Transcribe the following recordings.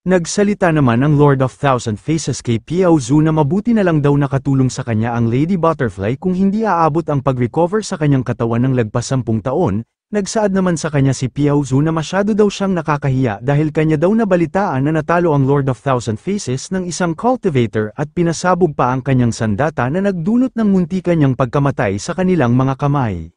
Nagsalita naman ang Lord of Thousand Faces kay Piao Zhu na mabuti na lang daw nakatulong sa kanya ang Lady Butterfly kung hindi aabot ang pag-recover sa kanyang katawan ng lagpas 10 taon. Nagsaad naman sa kanya si Piao Zhu na masyado daw siyang nakakahiya dahil kanya daw nabalitaan na natalo ang Lord of Thousand Faces ng isang cultivator at pinasabog pa ang kanyang sandata na nagdulot ng muntikan niyang pagkamatay sa kanilang mga kamay.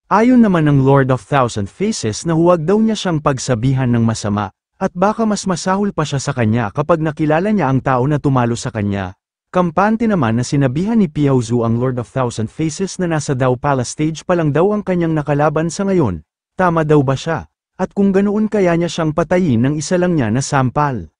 Ayon naman ng Lord of Thousand Faces na huwag daw niya siyang pagsabihan ng masama. At baka mas masahol pa siya sa kanya kapag nakilala niya ang tao na tumalo sa kanya. Kampante naman na sinabihan ni Piao Zhu ang Lord of Thousand Faces na nasa Dao Palace stage pa lang daw ang kanyang nakalaban sa ngayon. Tama daw ba siya? At kung ganoon kaya niya siyang patayin ng isa lang niya na sampal?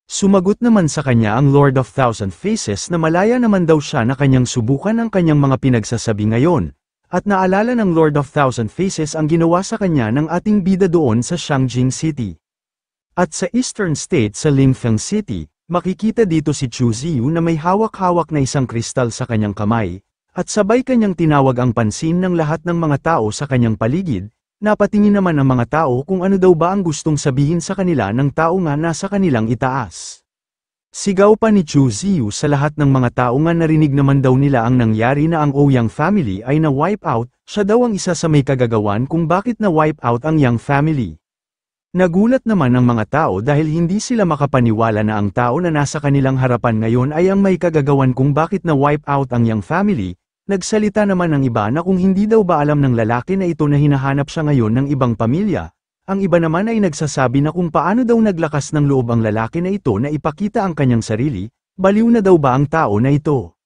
Sumagot naman sa kanya ang Lord of Thousand Faces na malaya naman daw siya na kanyang subukan ang kanyang mga pinagsasabi ngayon. At naalala ng Lord of Thousand Faces ang ginawa sa kanya ng ating bida doon sa Shangjing City. At sa Eastern State sa Linfeng City, makikita dito si Chu Ziyu na may hawak-hawak na isang kristal sa kanyang kamay, at sabay kanyang tinawag ang pansin ng lahat ng mga tao sa kanyang paligid, napatingin naman ang mga tao kung ano daw ba ang gustong sabihin sa kanila ng tao nga nasa kanilang itaas. Sigaw pa ni Chu Ziyu sa lahat ng mga tao nga narinig naman daw nila ang nangyari na ang Ouyang family ay na-wipe out, siya daw ang isa sa may kagagawan kung bakit na-wipe out ang Yang family. Nagulat naman ang mga tao dahil hindi sila makapaniwala na ang tao na nasa kanilang harapan ngayon ay ang may kagagawan kung bakit na-wipe out ang Yang family. Nagsalita naman ang iba na kung hindi daw ba alam ng lalaki na ito na hinahanap siya ngayon ng ibang pamilya. Ang iba naman ay nagsasabi na kung paano daw naglakas ng loob ang lalaki na ito na ipakita ang kanyang sarili, baliw na daw ba ang tao na ito.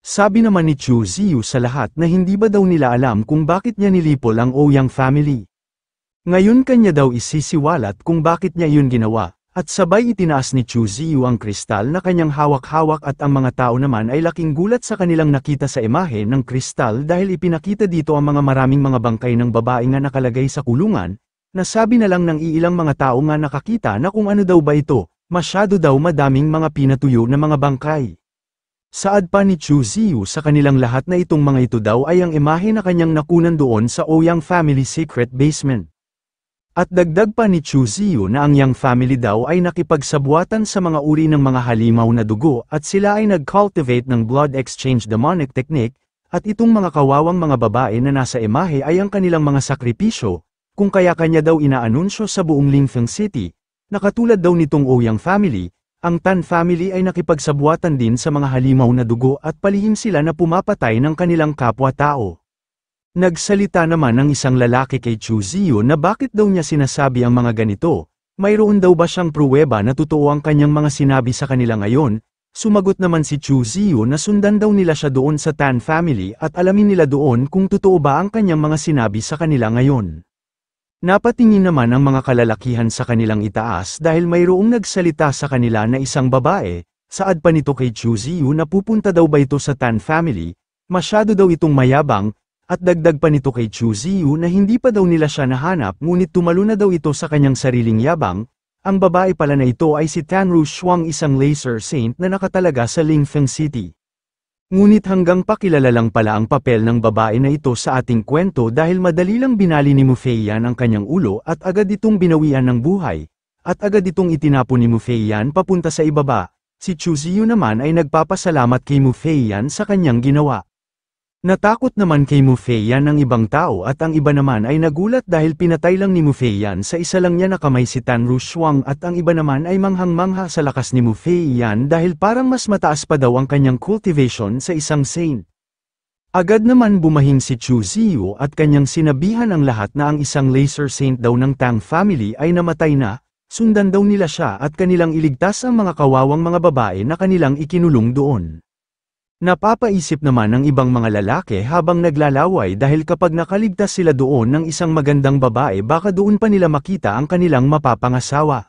Sabi naman ni Chu Ziyu sa lahat na hindi ba daw nila alam kung bakit niya nilipol ang Ouyang family. Ngayon kanya daw isisiwalat kung bakit niya iyon ginawa, at sabay itinaas ni Chu Ziyu ang kristal na kanyang hawak-hawak at ang mga tao naman ay laking gulat sa kanilang nakita sa imahe ng kristal dahil ipinakita dito ang mga maraming mga bangkay ng babae nga nakalagay sa kulungan, nasabi na lang ng iilang mga tao nga nakakita na kung ano daw ba ito, masyado daw madaming mga pinatuyo na mga bangkay. Saad pa ni Chu Ziyu sa kanilang lahat na itong mga ito daw ay ang imahe na kanyang nakunan doon sa Ouyang family secret basement. At dagdag pa ni Chu Ziyu na ang Yang family daw ay nakipagsabuatan sa mga uri ng mga halimaw na dugo at sila ay nag-cultivate ng blood exchange demonic technique, at itong mga kawawang mga babae na nasa imahe ay ang kanilang mga sakripisyo, kung kaya kanya daw inaanunsyo sa buong Linfeng City, na katulad daw nitong Ouyang family, ang Tan family ay nakipagsabuatan din sa mga halimaw na dugo at palihim sila na pumapatay ng kanilang kapwa-tao. Nagsalita naman ang isang lalaki kay Chu Ziyu na bakit daw niya sinasabi ang mga ganito, mayroon daw ba siyang pruweba na totoo ang kanyang mga sinabi sa kanila ngayon. Sumagot naman si Chu Ziyu na sundan daw nila siya doon sa Tan family at alamin nila doon kung totoo ba ang kanyang mga sinabi sa kanila ngayon. Napatingin naman ang mga kalalakihan sa kanilang itaas dahil mayroong nagsalita sa kanila na isang babae, saad pa nito kay Chu Ziyu na pupunta daw ba ito sa Tan family, masyado daw itong mayabang. At dagdag pa nito kay Chu Ziyu na hindi pa daw nila siya nahanap ngunit tumalo na daw ito sa kanyang sariling yabang. Ang babae pala na ito ay si Tanru Shuang, isang laser saint na nakatalaga sa Linfeng City. Ngunit hanggang pakilala lang pala ang papel ng babae na ito sa ating kwento dahil madali lang binali ni Mu Feiyan ang kanyang ulo at agad itong binawian ng buhay. At agad itong itinapon ni Mu Feiyan papunta sa ibaba. Si Chu Ziyu naman ay nagpapasalamat kay Mu Feiyan sa kanyang ginawa. Natakot naman kay Mu Feiyan ang ibang tao at ang iba naman ay nagulat dahil pinatay lang ni Mu Feiyan sa isa lang niya na kamay si Tanru Shuang at ang iba naman ay manghang-mangha sa lakas ni Mu Feiyan dahil parang mas mataas pa daw ang kanyang cultivation sa isang saint. Agad naman bumahing si Chu Ziyu at kanyang sinabihan ang lahat na ang isang laser saint daw ng Tang family ay namatay na, sundan daw nila siya at kanilang iligtas ang mga kawawang mga babae na kanilang ikinulong doon. Napapaisip naman ang ibang mga lalaki habang naglalaway dahil kapag nakaligtas sila doon ng isang magandang babae baka doon pa nila makita ang kanilang mapapangasawa.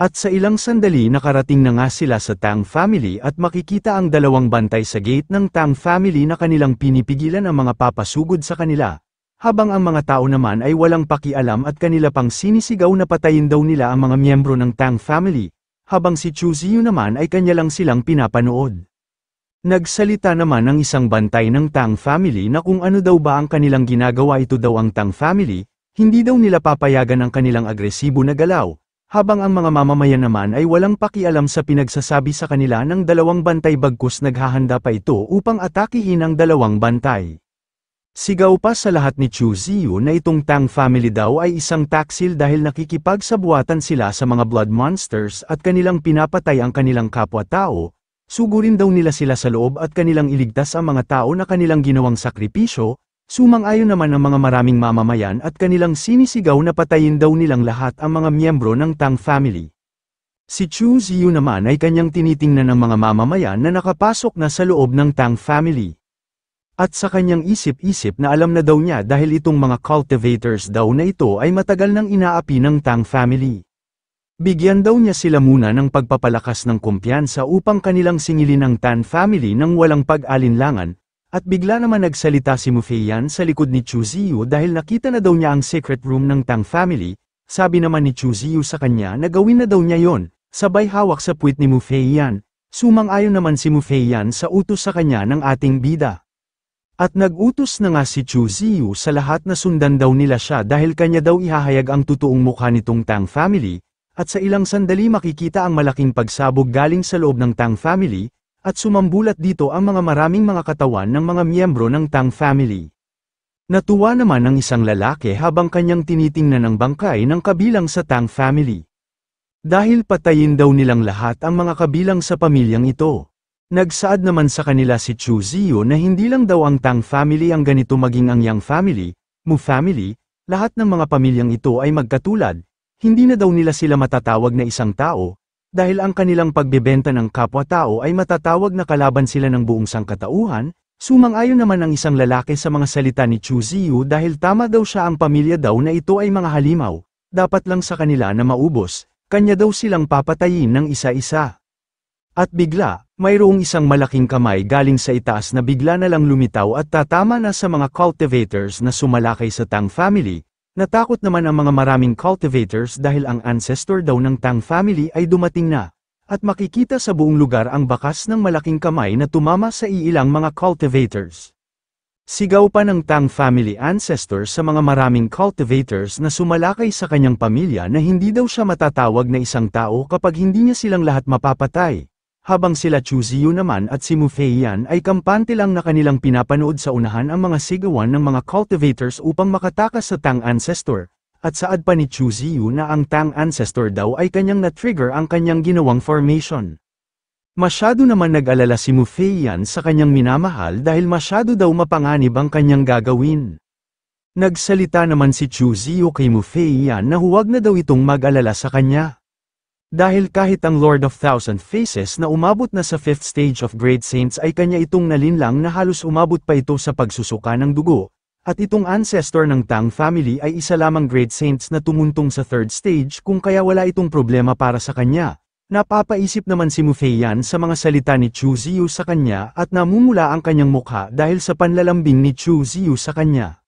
At sa ilang sandali nakarating na nga sila sa Tang family at makikita ang dalawang bantay sa gate ng Tang family na kanilang pinipigilan ang mga papasugod sa kanila, habang ang mga tao naman ay walang pakialam at kanila pang sinisigaw na patayin daw nila ang mga miyembro ng Tang family, habang si Chu Ziyu naman ay kanya lang silang pinapanood. Nagsalita naman ang isang bantay ng Tang family na kung ano daw ba ang kanilang ginagawa ito daw ang Tang family, hindi daw nila papayagan ang kanilang agresibo na galaw, Habang ang mga mamamayan naman ay walang pakialam sa pinagsasabi sa kanila ng dalawang bantay bagkus naghahanda pa ito upang atakihin ang dalawang bantay. Sigaw pa sa lahat ni Chu Ziyu na itong Tang family daw ay isang taksil dahil nakikipagsabuatan sila sa mga blood monsters at kanilang pinapatay ang kanilang kapwa-tao, sugurin daw nila sila sa loob at kanilang iligtas ang mga tao na kanilang ginawang sakripisyo. Sumang-ayon naman ang mga maraming mamamayan at kanilang sinisigaw na patayin daw nilang lahat ang mga miyembro ng Tang family. Si Chu Ziyu naman ay kanyang tinitingnan ng mga mamamayan na nakapasok na sa loob ng Tang family. At sa kanyang isip-isip na alam na daw niya dahil itong mga cultivators daw na ito ay matagal nang inaapi ng Tang family. Bigyan daw niya sila muna ng pagpapalakas ng kumpiyansa upang kanilang singilin ang Tang family ng walang pag-alinlangan. At bigla naman nagsalita si Mu Feiyan sa likod ni Chu Ziyu dahil nakita na daw niya ang secret room ng Tang family. Sabi naman ni Chu Ziyu sa kanya na gawin na daw niya yon, sabay hawak sa puwit ni Mu Feiyan. Sumang-ayon naman si Mu Feiyan sa utos sa kanya ng ating bida. At nag-utos na nga si Chu Ziyu sa lahat na sundan daw nila siya dahil kanya daw ihahayag ang totoong mukha nitong Tang family, at sa ilang sandali makikita ang malaking pagsabog galing sa loob ng Tang family, at sumambulat dito ang mga maraming mga katawan ng mga miyembro ng Tang family. Natuwa naman ang isang lalaki habang kanyang tinitingnan ang bangkay ng kabilang sa Tang family. Dahil patayin daw nilang lahat ang mga kabilang sa pamilyang ito. Nagsaad naman sa kanila si Chu Ziyu na hindi lang daw ang Tang family ang ganito maging ang Yang family, Mu family, lahat ng mga pamilyang ito ay magkatulad, hindi na daw nila sila matatawag na isang tao, dahil ang kanilang pagbebenta ng kapwa-tao ay matatawag na kalaban sila ng buong sangkatauhan. Sumang-ayon naman ang isang lalaki sa mga salita ni Chu Ziyu dahil tama daw siya ang pamilya daw na ito ay mga halimaw, dapat lang sa kanila na maubos, kanya daw silang papatayin ng isa-isa. At bigla, mayroong isang malaking kamay galing sa itaas na bigla na lang lumitaw at tatama na sa mga cultivators na sumalakay sa Tang family. Natakot naman ang mga maraming cultivators dahil ang ancestor daw ng Tang family ay dumating na, at makikita sa buong lugar ang bakas ng malaking kamay na tumama sa iilang mga cultivators. Sigaw pa ng Tang family ancestor sa mga maraming cultivators na sumalakay sa kanyang pamilya na hindi daw siya matatawag na isang tao kapag hindi niya silang lahat mapapatay. Habang sila Chu Ziyu naman at si Mu Feiyan ay kampante lang na kanilang pinapanood sa unahan ang mga sigawan ng mga cultivators upang makatakas sa Tang ancestor, at saad pa ni Chu Ziyu na ang Tang ancestor daw ay kanyang na-trigger ang kanyang ginawang formation. Masyado naman nag-alala si Mu Feiyan sa kanyang minamahal dahil masyado daw mapanganib ang kanyang gagawin. Nagsalita naman si Chu Ziyu kay Mu Feiyan na huwag na daw itong mag-alala sa kanya. Dahil kahit ang Lord of Thousand Faces na umabot na sa 5th stage of Great Saints ay kanya itong nalinlang na halos umabot pa ito sa pagsusuka ng dugo, at itong ancestor ng Tang family ay isa lamang Great Saints na tumuntong sa 3rd stage kung kaya wala itong problema para sa kanya. Napapaisip naman si Mu Feiyan sa mga salita ni Chu Ziyu sa kanya at namumula ang kanyang mukha dahil sa panlalambing ni Chu Ziyu sa kanya.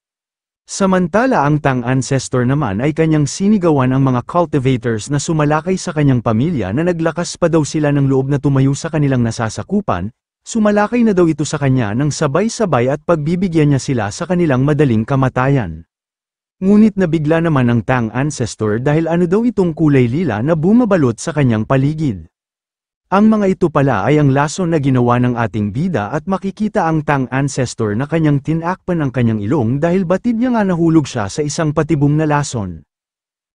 Samantala ang Tang ancestor naman ay kanyang sinigawan ang mga cultivators na sumalakay sa kanyang pamilya na naglakas pa daw sila ng loob na tumayo sa kanilang nasasakupan, sumalakay na daw ito sa kanya ng sabay-sabay at pagbibigyan niya sila sa kanilang madaling kamatayan. Ngunit nabigla naman ang Tang ancestor dahil ano daw itong kulay lila na bumabalot sa kanyang paligid. Ang mga ito pala ay ang lason na ginawa ng ating bida at makikita ang Tang ancestor na kanyang tinakpan ang kanyang ilong dahil batid niya nga nahulog siya sa isang patibong na lason.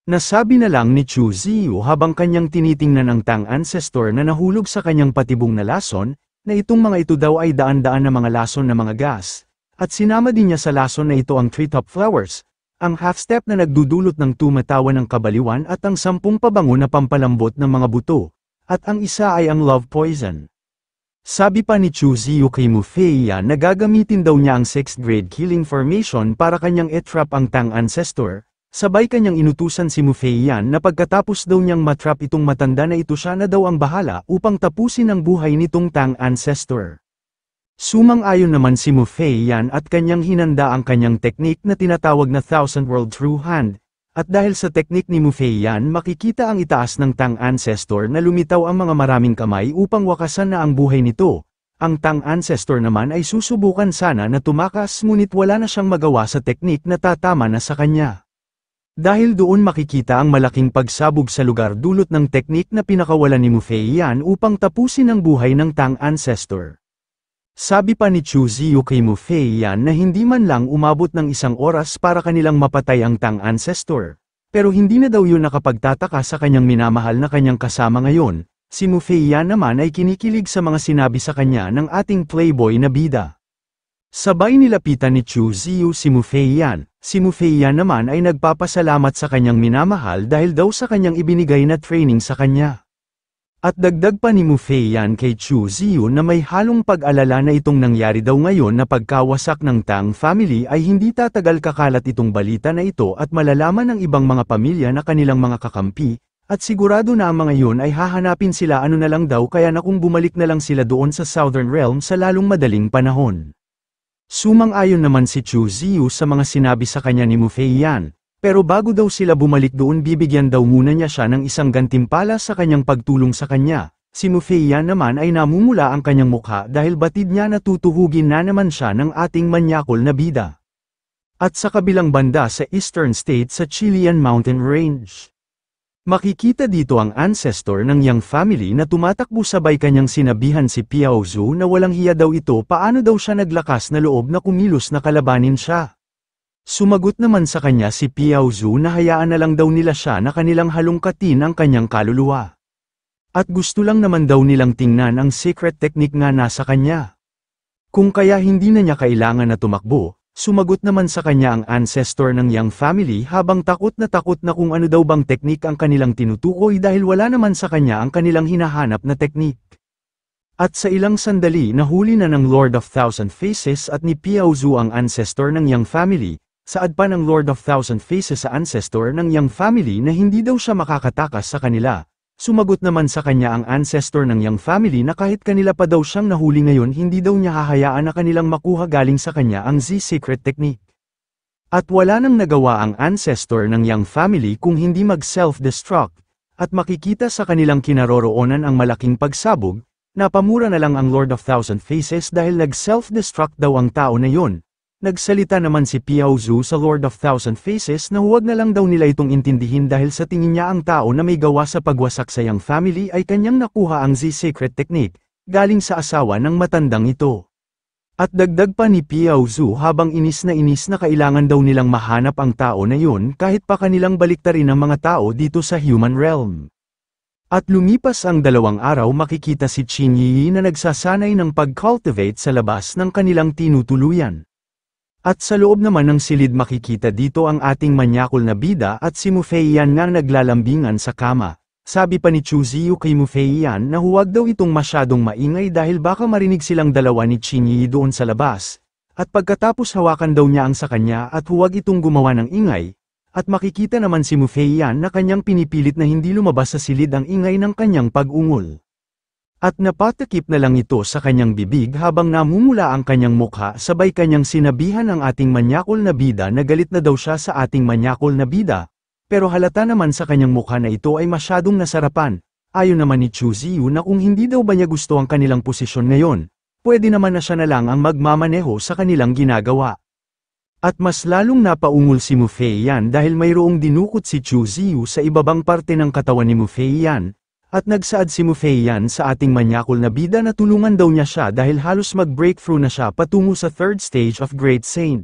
Nasabi na lang ni Chu Ziyu habang kanyang tinitingnan ang Tang ancestor na nahulog sa kanyang patibong na lason, na itong mga ito daw ay daan-daan na mga lason na mga gas, at sinama din niya sa lason na ito ang treetop flowers, ang half-step na nagdudulot ng tumatawa ng kabaliwan at ang 10 pabango na pampalambot ng mga buto. At ang isa ay ang love poison. Sabi pa ni Chu Ziyu kay Mu Feiyan na gagamitin daw niya ang 6th grade killing formation para kanyang i-trap ang Tang ancestor, sabay kanyang inutusan si Mu Feiyan na pagkatapos daw niyang matrap itong matanda na ito siya na daw ang bahala upang tapusin ang buhay nitong Tang ancestor. Sumang-ayon naman si Mu Feiyan at kanyang hinanda ang kanyang teknik na tinatawag na Thousand World True Hand. At dahil sa teknik ni Mu Feiyan makikita ang itaas ng Tang ancestor na lumitaw ang mga maraming kamay upang wakasan na ang buhay nito. Ang Tang ancestor naman ay susubukan sana na tumakas ngunit wala na siyang magawa sa teknik na tatama na sa kanya. Dahil doon makikita ang malaking pagsabog sa lugar dulot ng teknik na pinakawalan ni Mu Feiyan upang tapusin ang buhay ng Tang ancestor. Sabi pa ni Chu Ziyu kay Mu Feiyan na hindi man lang umabot ng 1 oras para kanilang mapatay ang Tang ancestor. Pero hindi na daw yun nakapagtataka sa kanyang minamahal na kanyang kasama ngayon. Si Mu Feiyan naman ay kinikilig sa mga sinabi sa kanya ng ating playboy na bida. Sabay nilapitan ni Chu Ziyu si Mu Feiyan. Si Mu Feiyan naman ay nagpapasalamat sa kanyang minamahal dahil daw sa kanyang ibinigay na training sa kanya. At dagdag pa ni Mu Feiyan kay Chu Ziyu na may halong pag-alala na itong nangyari daw ngayon na pagkawasak ng Tang family ay hindi tatagal kakalat itong balita na ito at malalaman ng ibang mga pamilya na kanilang mga kakampi, at sigurado na ang mga yun ay hahanapin sila ano na lang daw kaya na kung bumalik na lang sila doon sa Southern Realm sa lalong madaling panahon. Sumang-ayon naman si Chu Ziyu sa mga sinabi sa kanya ni Mu Feiyan, pero bago daw sila bumalik doon bibigyan daw muna niya siya ng isang gantimpala sa kanyang pagtulong sa kanya. Si Mu Feiyan naman ay namumula ang kanyang mukha dahil batid niya na tutuhugin na naman siya ng ating manyakol na bida. At sa kabilang banda sa Eastern State sa Chilean Mountain Range, makikita dito ang ancestor ng Yang family na tumatakbo sabay kanyang sinabihan si Piao Zhu na walang hiya daw ito paano daw siya naglakas na loob na kumilos na kalabanin siya. Sumagot naman sa kanya si Piao Zhu na hayaan na lang daw nila siya na kanilang halongkatin ang kanyang kaluluwa. At gusto lang naman daw nilang tingnan ang secret technique nga nasa kanya. Kung kaya hindi na niya kailangan na tumakbo, sumagot naman sa kanya ang ancestor ng Yang family habang takot na kung ano daw bang teknik ang kanilang tinutukoy dahil wala naman sa kanya ang kanilang hinahanap na teknik. At sa ilang sandali nahuli na ng Lord of Thousand Faces at ni Piao Zhu ang ancestor ng Yang family, saad pa ng Lord of Thousand Faces sa ancestor ng Yang family na hindi daw siya makakatakas sa kanila. Sumagot naman sa kanya ang ancestor ng Yang family na kahit kanila pa daw siyang nahuli ngayon hindi daw niya hahayaan na kanilang makuha galing sa kanya ang Z-secret technique. At wala nang nagawa ang ancestor ng Yang family kung hindi mag-self-destruct, at makikita sa kanilang kinaroroonan ang malaking pagsabog, napamura na lang ang Lord of Thousand Faces dahil nag-self-destruct daw ang tao na yon. Nagsalita naman si Piao Zhu sa Lord of Thousand Faces na huwag na lang daw nila itong intindihin dahil sa tingin niya ang tao na may gawa sa pagwasak sa Yang family ay kanyang nakuha ang Z-secret technique, galing sa asawa ng matandang ito. At dagdag pa ni Piao Zhu habang inis na kailangan daw nilang mahanap ang tao na yun kahit pa kanilang baliktarin ang mga tao dito sa human realm. At lumipas ang 2 araw makikita si Qin Yi na nagsasanay ng pag-cultivate sa labas ng kanilang tinutuluyan. At sa loob naman ng silid makikita dito ang ating manyakol na bida at si Mu Feiyan nga naglalambingan sa kama. Sabi pa ni Chu Ziyu kay Mu Feiyan na huwag daw itong masyadong maingay dahil baka marinig silang dalawa ni Qin Yi doon sa labas. At pagkatapos hawakan daw niya ang sa kanya at huwag itong gumawa ng ingay. At makikita naman si Mu Feiyan na kanyang pinipilit na hindi lumabas sa silid ang ingay ng kanyang pag-ungol. At napatakip na lang ito sa kanyang bibig habang namumula ang kanyang mukha sabay kanyang sinabihan ang ating manyakol na bida na galit na daw siya sa ating manyakol na bida, pero halata naman sa kanyang mukha na ito ay masyadong nasarapan. Ayon naman ni Chu Ziyu na kung hindi daw ba niya gusto ang kanilang posisyon ngayon, pwede naman na siya na lang ang magmamaneho sa kanilang ginagawa. At mas lalong napaungol si Mu Feiyan dahil mayroong dinukot si Chu Ziyu sa ibabang parte ng katawan ni Mu Feiyan. At nagsaad si Mu Feiyan sa ating manyakol na bida na tulungan daw niya siya dahil halos mag-breakthrough na siya patungo sa 3rd stage of Great Saint.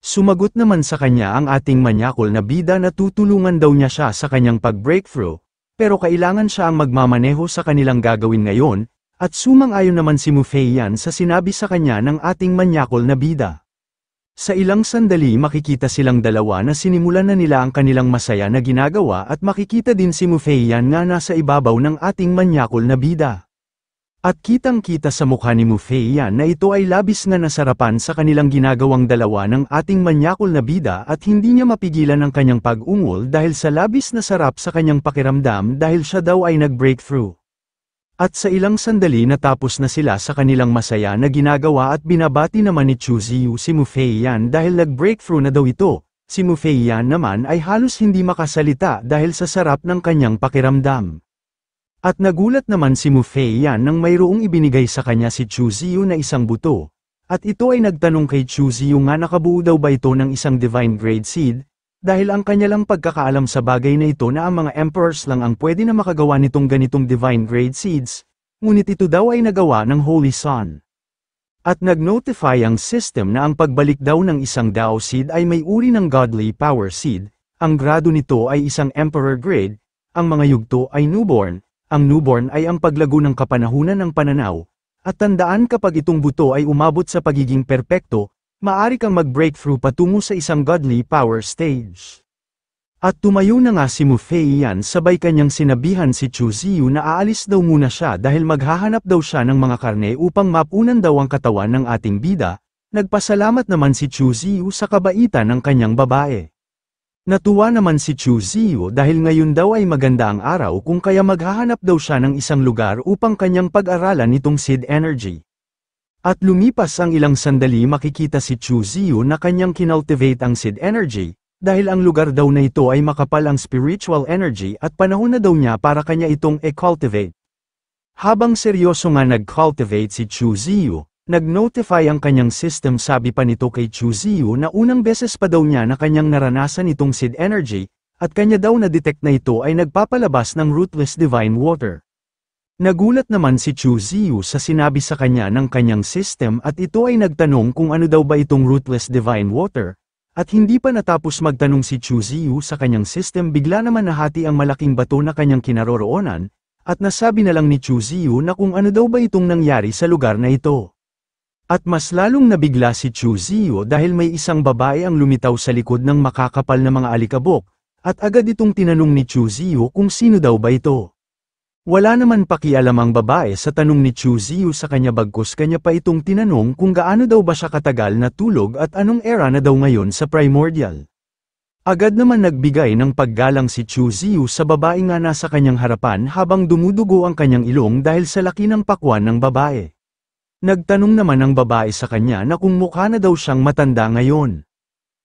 Sumagot naman sa kanya ang ating manyakol na bida na tutulungan daw niya siya sa kanyang pag-breakthrough, pero kailangan siya ang magmamaneho sa kanilang gagawin ngayon, at sumang-ayon naman si Mu Feiyan sa sinabi sa kanya ng ating manyakol na bida. Sa ilang sandali makikita silang dalawa na sinimulan na nila ang kanilang masaya na ginagawa at makikita din si Mu Feiyan nga nasa ibabaw ng ating manyakol na bida. At kitang-kita sa mukha ni Mu Feiyan na ito ay labis nga nasarapan sa kanilang ginagawang dalawa ng ating manyakol na bida at hindi niya mapigilan ang kanyang pag-ungol dahil sa labis na sarap sa kanyang pakiramdam dahil siya daw ay nag-breakthrough. At sa ilang sandali natapos na sila sa kanilang masaya na ginagawa at binabati naman ni Chu Ziyu si Mu Feiyan dahil nag-breakthrough na daw ito. Si Mu Feiyan naman ay halos hindi makasalita dahil sa sarap ng kanyang pakiramdam. At nagulat naman si Mu Feiyan nang mayroong ibinigay sa kanya si Chu Ziyu na isang buto. At ito ay nagtanong kay Chu Ziyu nga nakabuo daw ba ito ng isang divine grade seed, dahil ang kanya lang pagkakaalam sa bagay na ito na ang mga emperors lang ang pwede na makagawa nitong ganitong divine grade seeds, ngunit ito daw ay nagawa ng Holy Son. At nag-notify ang system na ang pagbalik daw ng isang Dao seed ay may uri ng godly power seed, ang grado nito ay isang emperor grade, ang mga yugto ay newborn, ang newborn ay ang paglago ng kapanahunan ng pananaw, at tandaan kapag itong buto ay umabot sa pagiging perpekto, maaari kang mag-breakthrough patungo sa isang godly power stage. At tumayo na nga si Mu Feiyan sabay kanyang sinabihan si Chu Ziyu na aalis daw muna siya dahil maghahanap daw siya ng mga karne upang mapunan daw ang katawan ng ating bida. Nagpasalamat naman si Chu Ziyu sa kabaitan ng kanyang babae. Natuwa naman si Chu Ziyu dahil ngayon daw ay maganda ang araw kung kaya maghahanap daw siya ng isang lugar upang kanyang pag-aralan itong seed energy. At lumipas ang ilang sandali makikita si Chu Ziyu na kanyang kinultivate ang seed energy, dahil ang lugar daw na ito ay makapal ang spiritual energy at panahon na daw niya para kanya itong e-cultivate. Habang seryoso nga nag-cultivate si Chu Ziyu, nag-notify ang kanyang system sabi pa nito kay Chu Ziyu na unang beses pa daw niya na kanyang naranasan itong seed energy, at kanya daw na-detect na ito ay nagpapalabas ng rootless divine water. Nagulat naman si Chu Ziyu sa sinabi sa kanya ng kanyang system at ito ay nagtanong kung ano daw ba itong rootless divine water, at hindi pa natapos magtanong si Chu Ziyu sa kanyang system bigla naman nahati ang malaking bato na kanyang kinaroroonan, at nasabi na lang ni Chu Ziyu na kung ano daw ba itong nangyari sa lugar na ito. At mas lalong nabigla si Chu Ziyu dahil may isang babae ang lumitaw sa likod ng makakapal na mga alikabok, at agad itong tinanong ni Chu Ziyu kung sino daw ba ito. Wala naman pakialam ang babae sa tanong ni Chu Ziyu sa kanya bagkus kanya pa itong tinanong kung gaano daw ba siya katagal na tulog at anong era na daw ngayon sa primordial. Agad naman nagbigay ng paggalang si Chu Ziyu sa babae nga nasa kanyang harapan habang dumudugo ang kanyang ilong dahil sa laki ng pakwan ng babae. Nagtanong naman ang babae sa kanya na kung mukha na daw siyang matanda ngayon.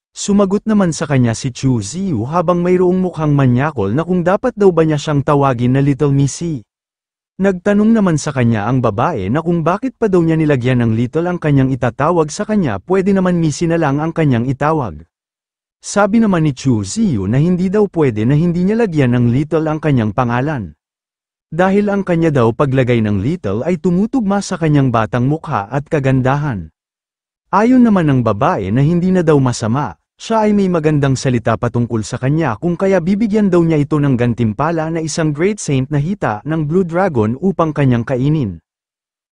Sumagot naman sa kanya si Chu Ziyu habang mayroong mukhang manyakol na kung dapat daw ba niya siyang tawagin na Little Missy. Nagtanong naman sa kanya ang babae na kung bakit pa daw niya nilagyan ng Little ang kanyang itatawag sa kanya pwede naman Missy na lang ang kanyang itawag. Sabi naman ni Chu Ziyu na hindi daw pwede na hindi niya lagyan ng Little ang kanyang pangalan. Dahil ang kanya daw paglagay ng Little ay tumutugma sa kanyang batang mukha at kagandahan. Ayon naman ng babae na hindi na daw masama, siya ay may magandang salita patungkol sa kanya kung kaya bibigyan daw niya ito ng gantimpala na isang great saint na hita ng Blue Dragon upang kanyang kainin.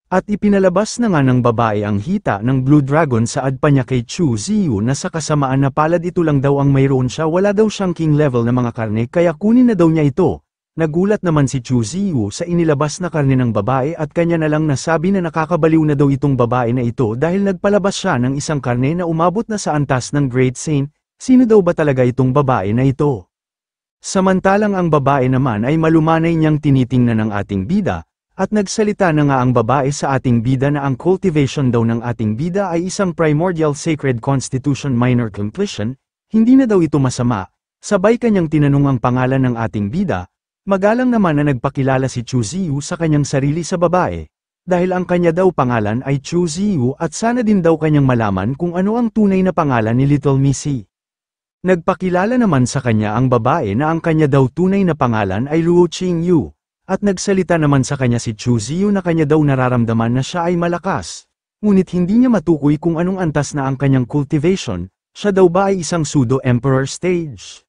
At ipinalabas na nga ng babae ang hita ng Blue Dragon saad pa niya kay Chu Ziyu na sa kasamaan na palad ito lang daw ang mayroon siya wala daw siyang king level na mga karne kaya kunin na daw niya ito. Nagulat naman si Chu Ziyu sa inilabas na karne ng babae at kanya na lang nasabi na nakakabaliw na daw itong babae na ito dahil nagpalabas siya ng isang karne na umabot na sa antas ng Great Saint, sino daw ba talaga itong babae na ito? Samantalang ang babae naman ay malumanay niyang tinitingnan ng ating bida, at nagsalita na nga ang babae sa ating bida na ang cultivation daw ng ating bida ay isang primordial sacred constitution minor completion, hindi na daw ito masama, sabay kanyang tinanong ang pangalan ng ating bida. Magalang naman na nagpakilala si Chu Ziyu sa kanyang sarili sa babae, dahil ang kanya daw pangalan ay Chu Ziyu at sana din daw kanyang malaman kung ano ang tunay na pangalan ni Little Missy. Nagpakilala naman sa kanya ang babae na ang kanya daw tunay na pangalan ay Luo Qingyu, at nagsalita naman sa kanya si Chu Ziyu na kanya daw nararamdaman na siya ay malakas, ngunit hindi niya matukoy kung anong antas na ang kanyang cultivation, siya daw ba ay isang pseudo-emperor stage.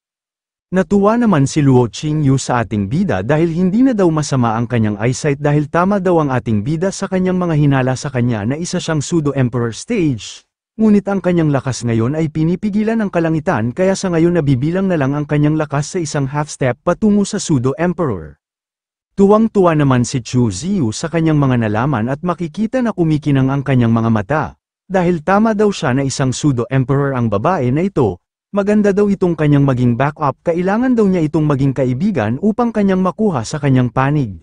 Natuwa naman si Luo Qingyu sa ating bida dahil hindi na daw masama ang kanyang eyesight dahil tama daw ang ating bida sa kanyang mga hinala sa kanya na isa siyang pseudo-emperor stage. Ngunit ang kanyang lakas ngayon ay pinipigilan ng kalangitan kaya sa ngayon nabibilang na lang ang kanyang lakas sa isang half-step patungo sa pseudo-emperor. Tuwang-tuwa naman si Chu Ziyu sa kanyang mga nalaman at makikita na kumikinang ang kanyang mga mata. Dahil tama daw siya na isang pseudo-emperor ang babae na ito, maganda daw itong kanyang maging backup kailangan daw niya itong maging kaibigan upang kanyang makuha sa kanyang panig.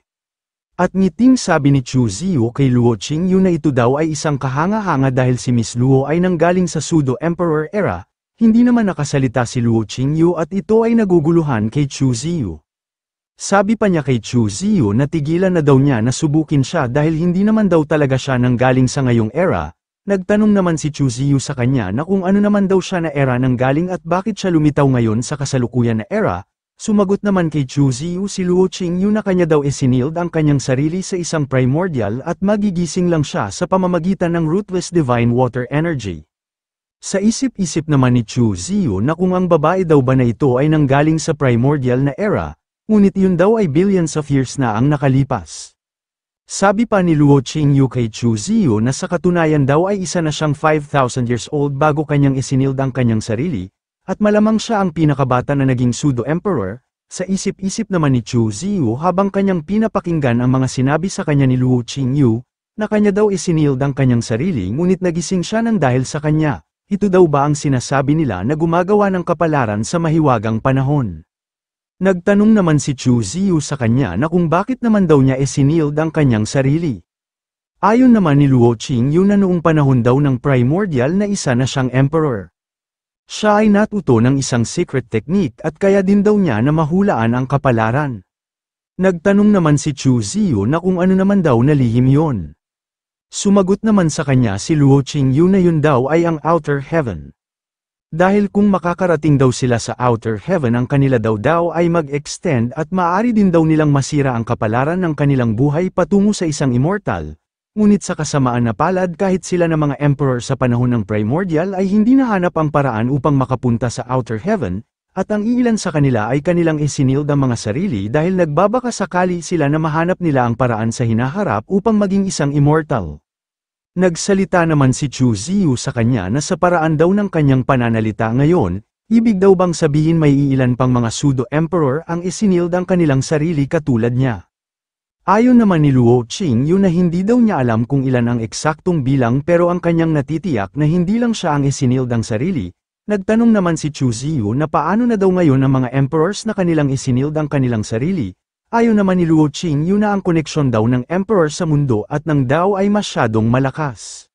At ngiting sabi ni Chu Ziyu kay Luo Qingyu na ito daw ay isang kahanga-hanga dahil si Miss Luo ay nanggaling sa pseudo-emperor era, hindi naman nakasalita si Luo Qingyu at ito ay naguguluhan kay Chu Ziyu. Sabi pa niya kay Chu Ziyu na tigilan na daw niya na subukin siya dahil hindi naman daw talaga siya nanggaling sa ngayong era, Nagtanong naman si Chu Ziyu sa kanya na kung ano naman daw siya na era nang galing at bakit siya lumitaw ngayon sa kasalukuyan na era. Sumagot naman kay Chu Ziyu si Luo Qingyu na kanya daw isinild ang kanyang sarili sa isang primordial at magigising lang siya sa pamamagitan ng rootless divine water energy. Sa isip-isip naman ni Chu Ziyu na kung ang babae daw ba na ito ay nanggaling sa primordial na era, ngunit yun daw ay billions of years na ang nakalipas. Sabi pa ni Luo Qingyu kay Chu Ziyu na sa katunayan daw ay isa na siyang 5,000 years old bago kanyang isinild ang kanyang sarili, at malamang siya ang pinakabata na naging pseudo-emperor. Sa isip-isip naman ni Chu Ziyu habang kanyang pinapakinggan ang mga sinabi sa kanya ni Luo Qingyu, na kanya daw isinild ang kanyang sarili ngunit nagising siya nang dahil sa kanya. Ito daw ba ang sinasabi nila na gumagawa ng kapalaran sa mahiwagang panahon? Nagtanong naman si Chu Ziyu sa kanya na kung bakit naman daw niya isinild ang kanyang sarili. Ayon naman ni Luo Qingyu na noong panahon daw ng primordial na isa na siyang emperor. Siya ay natuto ng isang secret technique at kaya din daw niya na mahulaan ang kapalaran. Nagtanong naman si Chu Ziyu na kung ano naman daw na lihim yon. Sumagot naman sa kanya si Luo Qingyu na yun daw ay ang outer heaven. Dahil kung makakarating daw sila sa outer heaven ang kanila daw ay mag-extend at maaari din daw nilang masira ang kapalaran ng kanilang buhay patungo sa isang immortal. Ngunit sa kasamaan na palad kahit sila na mga emperor sa panahon ng primordial ay hindi nahanap ang paraan upang makapunta sa outer heaven, at ang iilan sa kanila ay kanilang isinild ang mga sarili dahil nagbabaka sakali sila na mahanap nila ang paraan sa hinaharap upang maging isang immortal. Nagsalita naman si Chu Ziyu sa kanya na sa paraan daw ng kanyang pananalita ngayon, ibig daw bang sabihin may iilan pang mga pseudo-emperor ang isinild ang kanilang sarili katulad niya. Ayon naman ni Luo Qingyu na hindi daw niya alam kung ilan ang eksaktong bilang pero ang kanyang natitiyak na hindi lang siya ang isinild ang sarili. Nagtanong naman si Chu Ziyu na paano na daw ngayon ang mga emperors na kanilang isinild ang kanilang sarili. Ayon naman ni Luo Qingyu na ang koneksyon daw ng emperor sa mundo at ng Dao ay masyadong malakas.